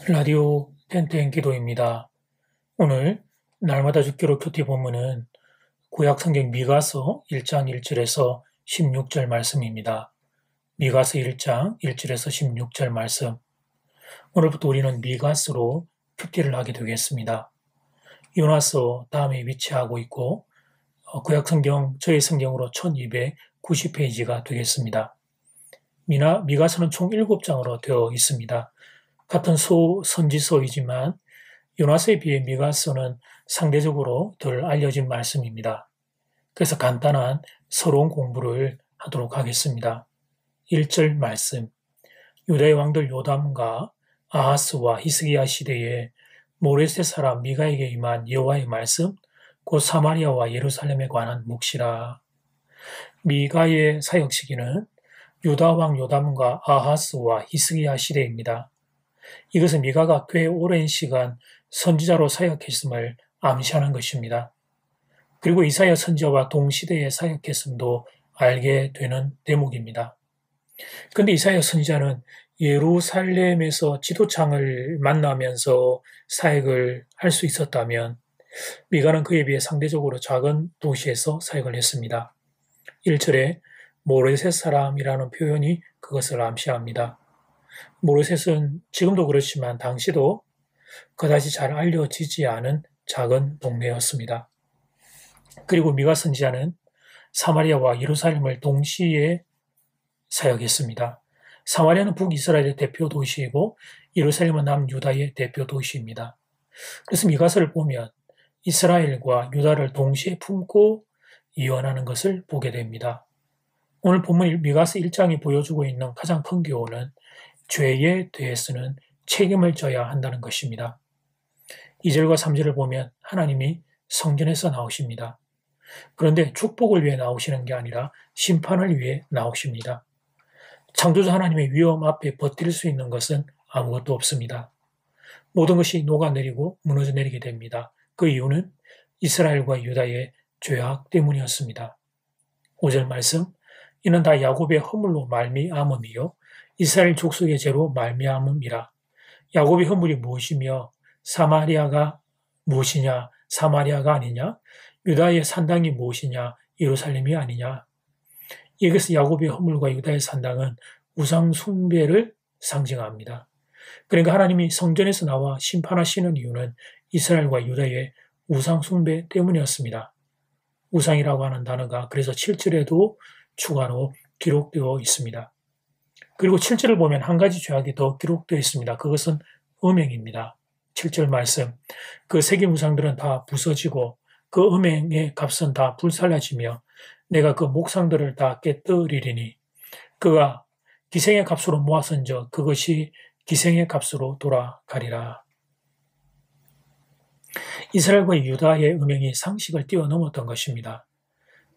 라디오 땡땡 기도입니다. 오늘 날마다 죽기로 큐티 본문은 구약성경 미가서 1장 1절에서 16절 말씀입니다. 미가서 1장 1절에서 16절 말씀. 오늘부터 우리는 미가서로 큐티를 하게 되겠습니다. 요나서 다음에 위치하고 있고 구약성경 저희 성경으로 1290페이지가 되겠습니다. 미가서는 총 7장으로 되어 있습니다. 같은 선지서이지만 요나서에 비해 미가서는 상대적으로 덜 알려진 말씀입니다. 그래서 간단한 서론 공부를 하도록 하겠습니다. 1절 말씀. 유다의 왕들 요담과 아하스와 히스기야 시대에 모레셋 사람 미가에게 임한 여호와의 말씀, 곧 사마리아와 예루살렘에 관한 묵시라. 미가의 사역 시기는 유다 왕 요담과 아하스와 히스기야 시대입니다. 이것은 미가가 꽤 오랜 시간 선지자로 사역했음을 암시하는 것입니다. 그리고 이사야 선지자와 동시대에 사역했음도 알게 되는 대목입니다. 그런데 이사야 선지자는 예루살렘에서 지도창을 만나면서 사역을 할 수 있었다면 미가는 그에 비해 상대적으로 작은 도시에서 사역을 했습니다. 1절에 모레셋 사람이라는 표현이 그것을 암시합니다. 모레셋은 지금도 그렇지만 당시도 그다지 잘 알려지지 않은 작은 동네였습니다. 그리고 미가 선지자는 사마리아와 예루살렘을 동시에 사역했습니다. 사마리아는 북이스라엘의 대표 도시이고 예루살렘은 남유다의 대표 도시입니다. 그래서 미가서를 보면 이스라엘과 유다를 동시에 품고 예언하는 것을 보게 됩니다. 오늘 본문 미가서 1장이 보여주고 있는 가장 큰 교훈은 죄에 대해서는 책임을 져야 한다는 것입니다. 2절과 3절을 보면 하나님이 성전에서 나오십니다. 그런데 축복을 위해 나오시는 게 아니라 심판을 위해 나오십니다. 창조주 하나님의 위험 앞에 버틸 수 있는 것은 아무것도 없습니다. 모든 것이 녹아내리고 무너져 내리게 됩니다. 그 이유는 이스라엘과 유다의 죄악 때문이었습니다. 5절 말씀, 이는 다 야곱의 허물로 말미암음이요 이스라엘 족속의 죄로 말미암음이라. 야곱의 허물이 무엇이며 사마리아가 무엇이냐? 사마리아가 아니냐? 유다의 산당이 무엇이냐? 예루살렘이 아니냐? 여기서 야곱의 허물과 유다의 산당은 우상 숭배를 상징합니다. 그러니까 하나님이 성전에서 나와 심판하시는 이유는 이스라엘과 유다의 우상 숭배 때문이었습니다. 우상이라고 하는 단어가 그래서 7절에도 추가로 기록되어 있습니다. 그리고 7절을 보면 한 가지 죄악이 더 기록되어 있습니다. 그것은 음행입니다. 7절 말씀. 그 세계 우상들은 다 부서지고 그 음행의 값은 다 불살라지며 내가 그 목상들을 다 깨뜨리리니 그가 기생의 값으로 모아선적 그것이 기생의 값으로 돌아가리라. 이스라엘과 유다의 음행이 상식을 뛰어넘었던 것입니다.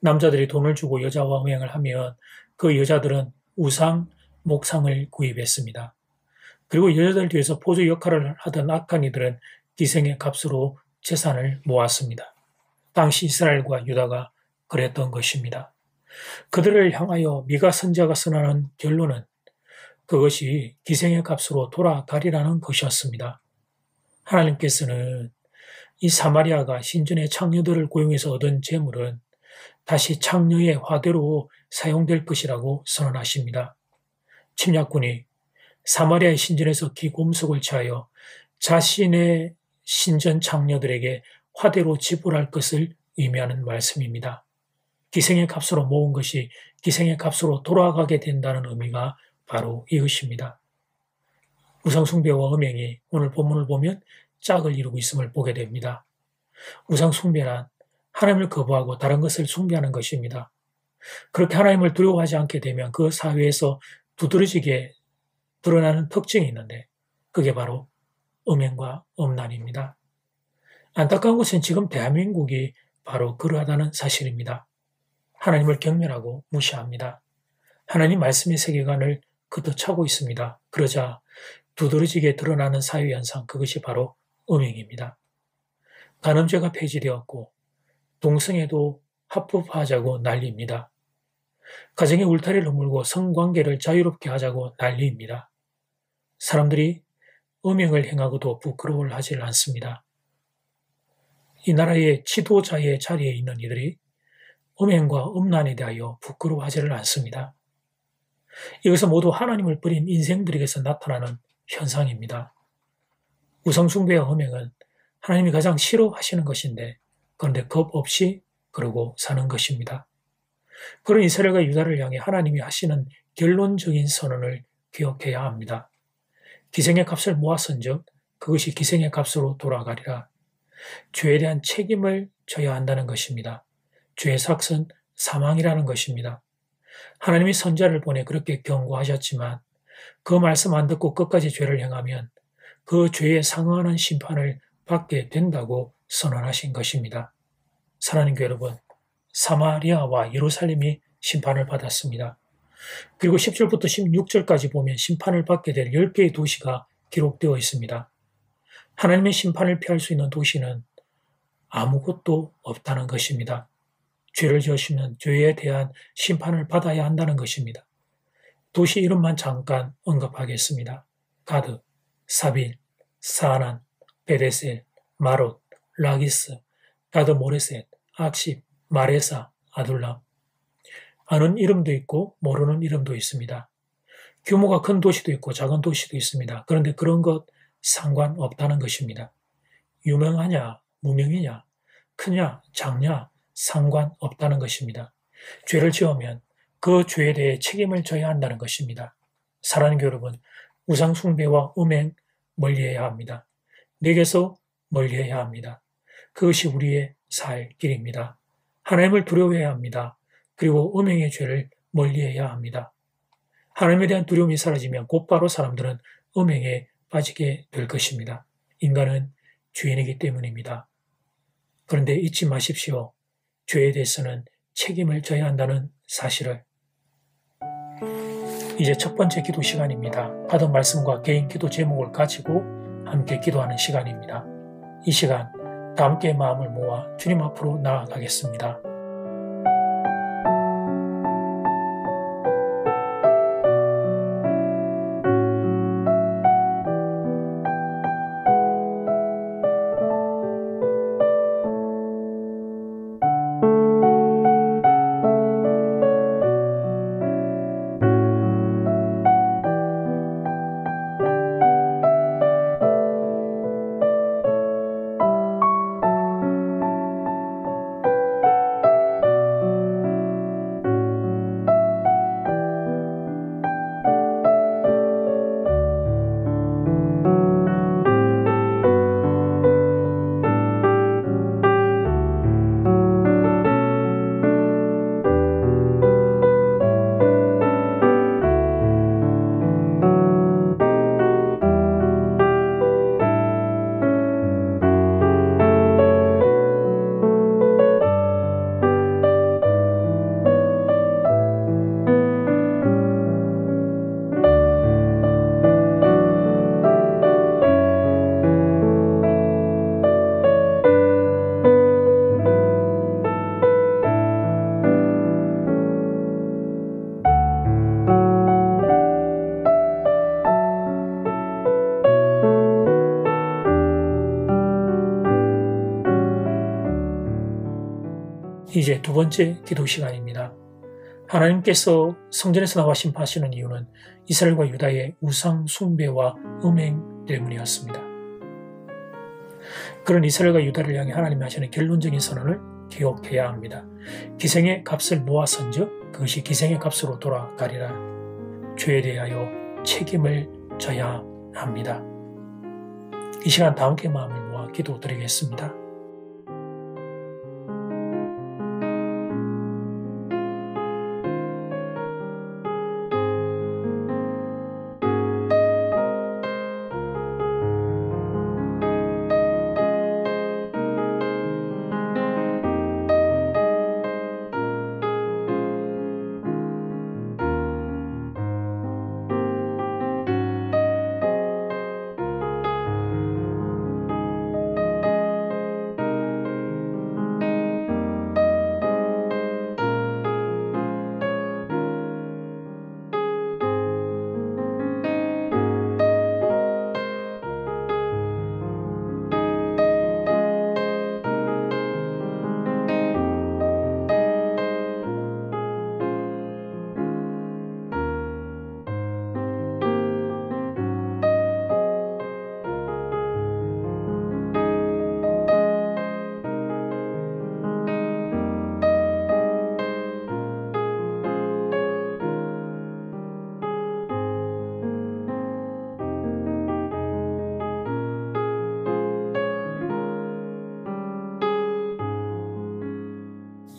남자들이 돈을 주고 여자와 음행을 하면 그 여자들은 우상, 목상을 구입했습니다. 그리고 여자들 뒤에서 보조 역할을 하던 악한 이들은 기생의 값으로 재산을 모았습니다. 당시 이스라엘과 유다가 그랬던 것입니다. 그들을 향하여 미가 선지자가 선언한 결론은 그것이 기생의 값으로 돌아가리라는 것이었습니다. 하나님께서는 이 사마리아가 신전의 창녀들을 고용해서 얻은 재물은 다시 창녀의 화대로 사용될 것이라고 선언하십니다. 침략군이 사마리아의 신전에서 기금속을 취하여 자신의 신전 창녀들에게 화대로 지불할 것을 의미하는 말씀입니다. 기생의 값으로 모은 것이 기생의 값으로 돌아가게 된다는 의미가 바로 이것입니다. 우상숭배와 음행이 오늘 본문을 보면 짝을 이루고 있음을 보게 됩니다. 우상숭배란 하나님을 거부하고 다른 것을 숭배하는 것입니다. 그렇게 하나님을 두려워하지 않게 되면 그 사회에서 두드러지게 드러나는 특징이 있는데 그게 바로 음행과 음란입니다. 안타까운 것은 지금 대한민국이 바로 그러하다는 사실입니다. 하나님을 경멸하고 무시합니다. 하나님 말씀의 세계관을 걷어차고 있습니다. 그러자 두드러지게 드러나는 사회 현상 그것이 바로 음행입니다. 간음죄가 폐지되었고 동성애도 합법화하자고 난리입니다. 가정의 울타리를 물고 성관계를 자유롭게 하자고 난리입니다. 사람들이 음행을 행하고도 부끄러워를 하지 않습니다. 이 나라의 지도자의 자리에 있는 이들이 음행과 음란에 대하여 부끄러워하지를 않습니다. 이것은 모두 하나님을 버린 인생들에게서 나타나는 현상입니다. 우상숭배와 음행은 하나님이 가장 싫어하시는 것인데 그런데 겁 없이 그러고 사는 것입니다. 그런 이스라엘과 유다를 향해 하나님이 하시는 결론적인 선언을 기억해야 합니다. 기생의 값을 모았은즉 그것이 기생의 값으로 돌아가리라. 죄에 대한 책임을 져야 한다는 것입니다. 죄의 삭은 사망이라는 것입니다. 하나님이 선지자를 보내 그렇게 경고하셨지만 그 말씀 안 듣고 끝까지 죄를 행하면 그 죄에 상응하는 심판을 받게 된다고 선언하신 것입니다. 사랑하는 교회 여러분, 사마리아와 예루살렘이 심판을 받았습니다. 그리고 10절부터 16절까지 보면 심판을 받게 될 10개의 도시가 기록되어 있습니다. 하나님의 심판을 피할 수 있는 도시는 아무것도 없다는 것입니다. 죄를 지으시면 죄에 대한 심판을 받아야 한다는 것입니다. 도시 이름만 잠깐 언급하겠습니다. 가드, 사빌, 사난, 베데셀, 마롯, 라기스, 가드 모레셋, 악십, 마레사, 아둘람. 아는 이름도 있고 모르는 이름도 있습니다. 규모가 큰 도시도 있고 작은 도시도 있습니다. 그런데 그런 것 상관없다는 것입니다. 유명하냐, 무명이냐, 크냐, 작냐 상관없다는 것입니다. 죄를 지으면 그 죄에 대해 책임을 져야 한다는 것입니다. 사랑하는 교회 여러분, 우상 숭배와 음행 멀리해야 합니다. 내게서 멀리해야 합니다. 그것이 우리의 살 길입니다. 하나님을 두려워해야 합니다. 그리고 음행의 죄를 멀리해야 합니다. 하나님에 대한 두려움이 사라지면 곧바로 사람들은 음행에 빠지게 될 것입니다. 인간은 죄인이기 때문입니다. 그런데 잊지 마십시오. 죄에 대해서는 책임을 져야 한다는 사실을. 이제 첫 번째 기도 시간입니다. 받은 말씀과 개인 기도 제목을 가지고 함께 기도하는 시간입니다. 이 시간 다 함께 마음을 모아 주님 앞으로 나아가겠습니다. 이제 두 번째 기도 시간입니다. 하나님께서 성전에서 나와 심판하시는 이유는 이스라엘과 유다의 우상 숭배와 음행 때문이었습니다. 그런 이스라엘과 유다를 향해 하나님이 하시는 결론적인 선언을 기억해야 합니다. 기생의 값을 모았은즉 그것이 기생의 값으로 돌아가리라. 죄에 대하여 책임을 져야 합니다. 이 시간 다 함께 마음을 모아 기도드리겠습니다.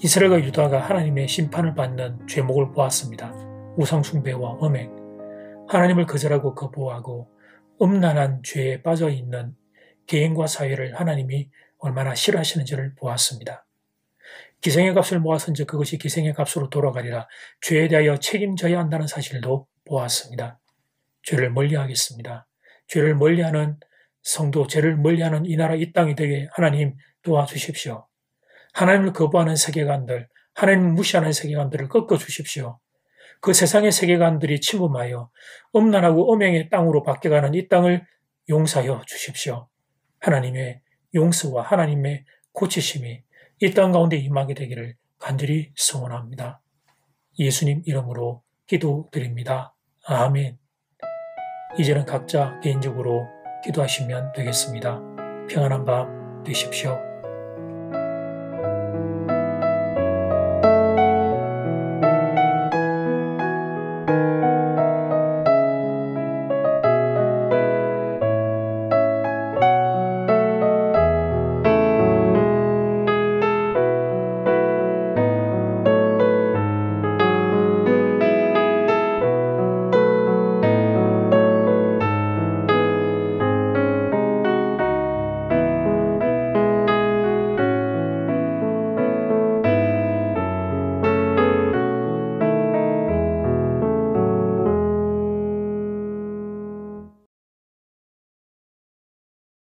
이스라엘과 유다가 하나님의 심판을 받는 죄목을 보았습니다. 우상숭배와 음행, 하나님을 거절하고 거부하고 음란한 죄에 빠져있는 개인과 사회를 하나님이 얼마나 싫어하시는지를 보았습니다. 기생의 값을 모았은즉 그것이 기생의 값으로 돌아가리라. 죄에 대하여 책임져야 한다는 사실도 보았습니다. 죄를 멀리하겠습니다. 죄를 멀리하는 성도, 죄를 멀리하는 이 나라 이 땅이 되게 하나님 도와주십시오. 하나님을 거부하는 세계관들, 하나님을 무시하는 세계관들을 꺾어주십시오. 그 세상의 세계관들이 침범하여 음란하고 음행의 땅으로 바뀌어가는 이 땅을 용서하여 주십시오. 하나님의 용서와 하나님의 고치심이 이 땅 가운데 임하게 되기를 간절히 소원합니다. 예수님 이름으로 기도드립니다. 아멘. 이제는 각자 개인적으로 기도하시면 되겠습니다. 평안한 밤 되십시오.